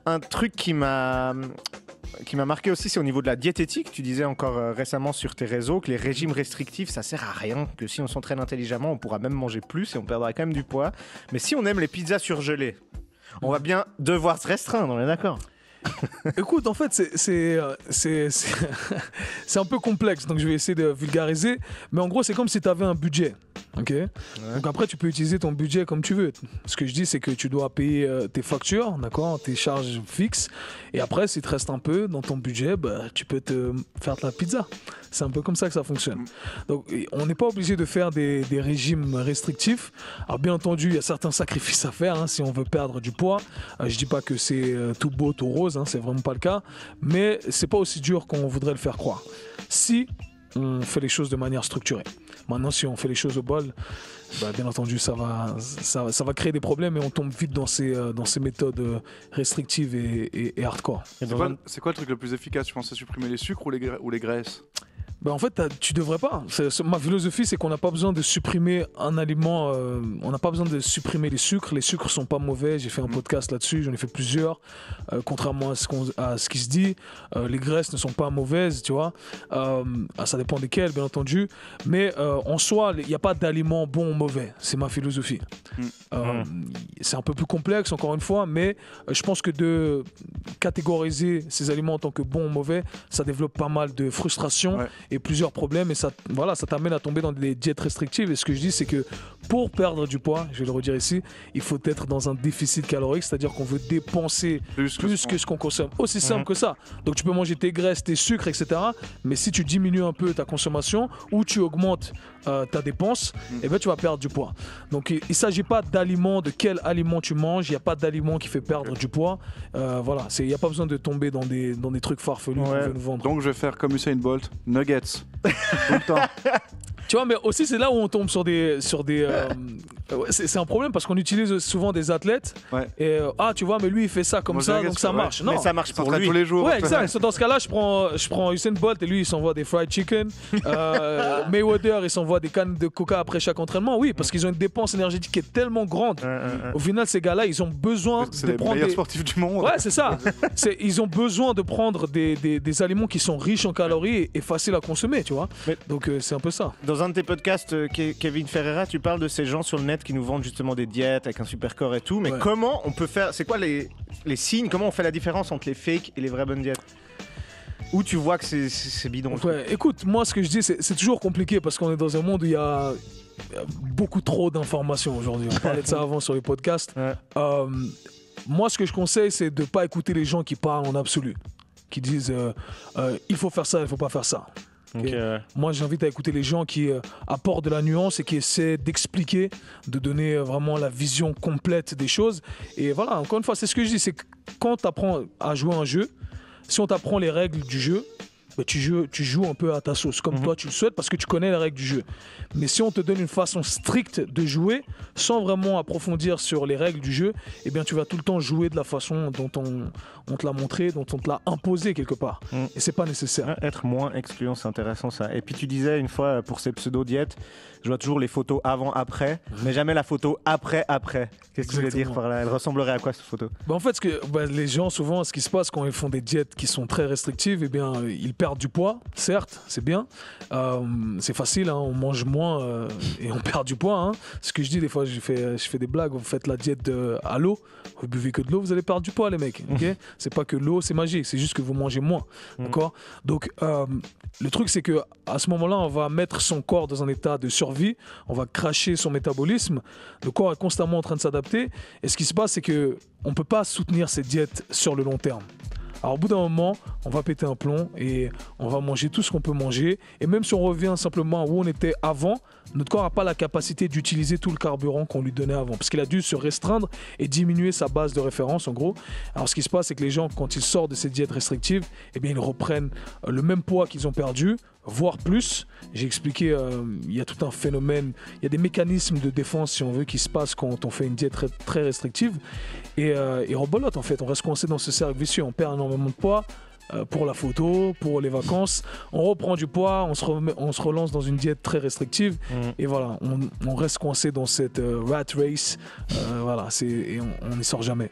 Un truc qui m'a marqué aussi, c'est au niveau de la diététique. Tu disais encore récemment sur tes réseaux que les régimes restrictifs, ça sert à rien. Que si on s'entraîne intelligemment, on pourra même manger plus et on perdra quand même du poids. Mais si on aime les pizzas surgelées, on va bien devoir se restreindre, on est d'accord? Écoute, en fait, c'est un peu complexe, donc je vais essayer de vulgariser. Mais en gros, c'est comme si tu avais un budget. Ok. Ouais. Donc après, tu peux utiliser ton budget comme tu veux. Ce que je dis, c'est que tu dois payer tes factures, d'accord, tes charges fixes. Et après, s'il te reste un peu dans ton budget, bah, tu peux te faire de la pizza. C'est un peu comme ça que ça fonctionne. Donc, on n'est pas obligé de faire des régimes restrictifs. Alors, bien entendu, il y a certains sacrifices à faire hein, si on veut perdre du poids. Je dis pas que c'est tout beau, tout rose, hein, c'est vraiment pas le cas. Mais c'est pas aussi dur qu'on voudrait le faire croire. Si on fait les choses de manière structurée. Maintenant, si on fait les choses au bol, bah, bien entendu, ça va créer des problèmes et on tombe vite dans ces méthodes restrictives et hardcore. C'est quoi le truc le plus efficace? Tu penses à supprimer les sucres ou les graisses? Ben en fait, tu devrais pas. Ma philosophie, c'est qu'on n'a pas besoin de supprimer un aliment. On n'a pas besoin de supprimer les sucres. Les sucres sont pas mauvais. J'ai fait un podcast là-dessus. J'en ai fait plusieurs. Contrairement à ce qui se dit, les graisses ne sont pas mauvaises, tu vois. Ça dépend desquelles, bien entendu. Mais en soi, il n'y a pas d'aliments bons ou mauvais. C'est ma philosophie. C'est un peu plus complexe, encore une fois. Mais je pense que de catégoriser ces aliments en tant que bons ou mauvais, ça développe pas mal de frustration. Ouais. Et plusieurs problèmes et ça t'amène à tomber dans des diètes restrictives. Et ce que je dis, c'est que pour perdre du poids, je vais le redire ici, il faut être dans un déficit calorique, c'est-à-dire qu'on veut dépenser plus que ce qu'on consomme. Aussi simple que ça. Donc tu peux manger tes graisses, tes sucres, etc. Mais si tu diminues un peu ta consommation ou tu augmentes ta dépense, eh ben, tu vas perdre du poids. Donc il ne s'agit pas d'aliments, de quel aliment tu manges, il n'y a pas d'aliment qui fait perdre du poids. Voilà, il n'y a pas besoin de tomber dans des trucs farfelus qu'on veut nous vendre. Donc je vais faire comme Usain Bolt, nuggets. Tout le temps. Tu vois, mais aussi c'est là où on tombe sur des c'est un problème parce qu'on utilise souvent des athlètes et tu vois, mais lui il fait ça comme ça, donc ça marche. Non, mais ça marche pour lui tous les jours. Ouais, exact. Dans ce cas-là, je prends Usain Bolt et lui il s'envoie des fried chicken. Mayweather il s'envoie des cannes de coca après chaque entraînement. Oui, parce qu'ils ont une dépense énergétique qui est tellement grande. Au final, ces gars-là, ils ont besoin de prendre les meilleurs sportifs du monde. Ouais, c'est ça. Ils ont besoin de prendre des aliments qui sont riches en calories et faciles à consommer, tu vois. Donc c'est un peu ça. Dans un de tes podcasts, Kevin Ferreira, tu parles de ces gens sur le net qui nous vendent justement des diètes avec un super corps et tout. Mais comment on peut faire? C'est quoi les signes? Comment on fait la différence entre les fakes et les vraies bonnes diètes? Où tu vois que c'est bidon? Écoute, moi ce que je dis, c'est toujours compliqué parce qu'on est dans un monde où il y a beaucoup trop d'informations aujourd'hui. On parlait de ça avant sur les podcasts. Moi, ce que je conseille, c'est de ne pas écouter les gens qui parlent en absolu, qui disent il faut faire ça, il ne faut pas faire ça. Okay. Moi, j'invite à écouter les gens qui apportent de la nuance et qui essaient d'expliquer, de donner vraiment la vision complète des choses. Et voilà, encore une fois, c'est ce que je dis, c'est que quand tu apprends à jouer un jeu, si on t'apprend les règles du jeu, bah, tu joues un peu à ta sauce, comme toi tu le souhaites, parce que tu connais les règles du jeu. Mais si on te donne une façon stricte de jouer, sans vraiment approfondir sur les règles du jeu, eh bien tu vas tout le temps jouer de la façon dont on te l'a montré, dont on te l'a imposé quelque part. Et c'est pas nécessaire. Être moins excluant, c'est intéressant ça. Et puis tu disais une fois, pour ces pseudo-diètes, je vois toujours les photos avant-après, mais jamais la photo après-après. Qu'est-ce que tu voulais dire par là? Elle ressemblerait à quoi cette photo? En fait, les gens, souvent, ce qui se passe quand ils font des diètes qui sont très restrictives, eh bien, ils perdent du poids, certes, c'est bien. C'est facile, hein, on mange moins et on perd du poids. Hein. Ce que je dis, des fois, je fais des blagues. Vous faites la diète à l'eau, vous buvez que de l'eau, vous allez perdre du poids, les mecs. Okay. C'est pas que l'eau, c'est magique, c'est juste que vous mangez moins. D'accord. Donc, le truc, c'est que à ce moment-là, on va mettre son corps dans un état de survie, on va cracher son métabolisme. Le corps est constamment en train de s'adapter. Et ce qui se passe, c'est que on peut pas soutenir cette diète sur le long terme. Alors au bout d'un moment, on va péter un plomb et on va manger tout ce qu'on peut manger. Et même si on revient simplement où on était avant, notre corps n'a pas la capacité d'utiliser tout le carburant qu'on lui donnait avant. Parce qu'il a dû se restreindre et diminuer sa base de référence en gros. Alors ce qui se passe, c'est que les gens, quand ils sortent de ces diètes restrictives, eh bien, ils reprennent le même poids qu'ils ont perdu, voire plus. J'ai expliqué, il y a tout un phénomène, il y a des mécanismes de défense, si on veut, qui se passent quand on fait une diète très restrictive. Et rebolote en fait, on reste coincé dans ce cercle vicieux, on perd énormément de poids. Pour la photo, pour les vacances, on reprend du poids, on se relance dans une diète très restrictive et voilà, on reste coincé dans cette rat race, voilà, et on n'y sort jamais.